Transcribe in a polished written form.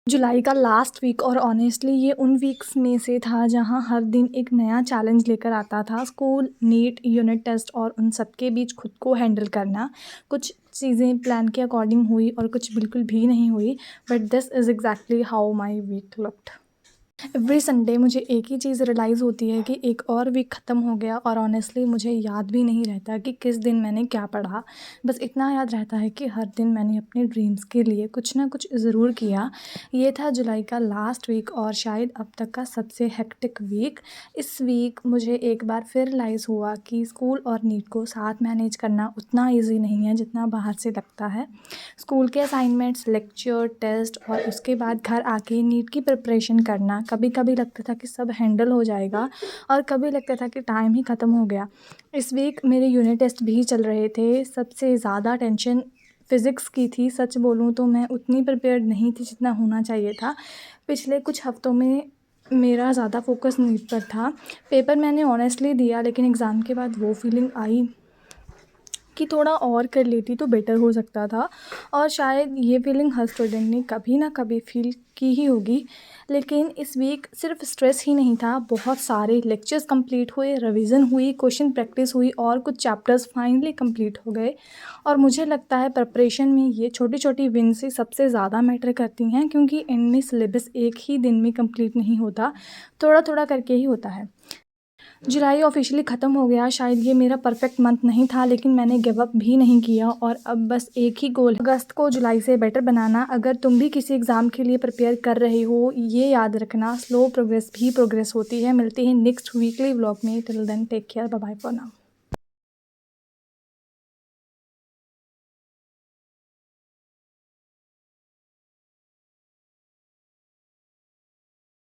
जुलाई का last week और honestly ये उन वीक्स में से था जहाँ हर दिन एक नया चैलेंज लेकर आता था। स्कूल, नीट, यूनिट टेस्ट और उन सब के बीच खुद को हैंडल करना। कुछ चीज़ें प्लान के अकॉर्डिंग हुई और कुछ बिल्कुल भी नहीं हुई, but this is exactly how my week looked. Every Sunday मुझे एक ही चीज़ रियलाइज़ होती है कि एक और वीक ख़त्म हो गया और ऑनेस्टली मुझे याद भी नहीं रहता कि किस दिन मैंने क्या पढ़ा। बस इतना याद रहता है कि हर दिन मैंने अपने ड्रीम्स के लिए कुछ ना कुछ ज़रूर किया। ये था जुलाई का लास्ट वीक और शायद अब तक का सबसे हेक्टिक वीक। इस वीक मुझे एक बार फिर रियलाइज़ हुआ कि स्कूल और नीट को साथ मैनेज करना उतना ईजी नहीं है जितना बाहर से लगता है। स्कूल के असाइनमेंट्स, लेक्चर, टेस्ट और उसके बाद घर आके नीट की प्रिपरेशन करना। कभी कभी लगता था कि सब हैंडल हो जाएगा और कभी लगता था कि टाइम ही ख़त्म हो गया। इस वीक मेरे यूनिट टेस्ट भी चल रहे थे। सबसे ज़्यादा टेंशन फ़िज़िक्स की थी। सच बोलूँ तो मैं उतनी प्रिपेयर्ड नहीं थी जितना होना चाहिए था। पिछले कुछ हफ्तों में मेरा ज़्यादा फोकस नीट पर था। पेपर मैंने ऑनेस्टली दिया, लेकिन एग्ज़ाम के बाद वो फीलिंग आई कि थोड़ा और कर लेती तो बेटर हो सकता था। और शायद ये फीलिंग हर स्टूडेंट ने कभी ना कभी फील की ही होगी। लेकिन इस वीक सिर्फ स्ट्रेस ही नहीं था, बहुत सारे लेक्चर्स कंप्लीट हुए, रिवीजन हुई, क्वेश्चन प्रैक्टिस हुई और कुछ चैप्टर्स फाइनली कंप्लीट हो गए। और मुझे लगता है प्रिपरेशन में ये छोटी छोटी विन से सबसे ज़्यादा मैटर करती हैं, क्योंकि इनमें सिलेबस एक ही दिन में कंप्लीट नहीं होता, थोड़ा थोड़ा करके ही होता है। जुलाई ऑफिशियली ख़त्म हो गया। शायद ये मेरा परफेक्ट मंथ नहीं था, लेकिन मैंने गिव अप भी नहीं किया और अब बस एक ही गोल है, अगस्त को जुलाई से बेटर बनाना। अगर तुम भी किसी एग्ज़ाम के लिए प्रिपेयर कर रहे हो, ये याद रखना, स्लो प्रोग्रेस भी प्रोग्रेस होती है। मिलते हैं नेक्स्ट वीकली व्लॉग में। Till then take care, bye bye for now.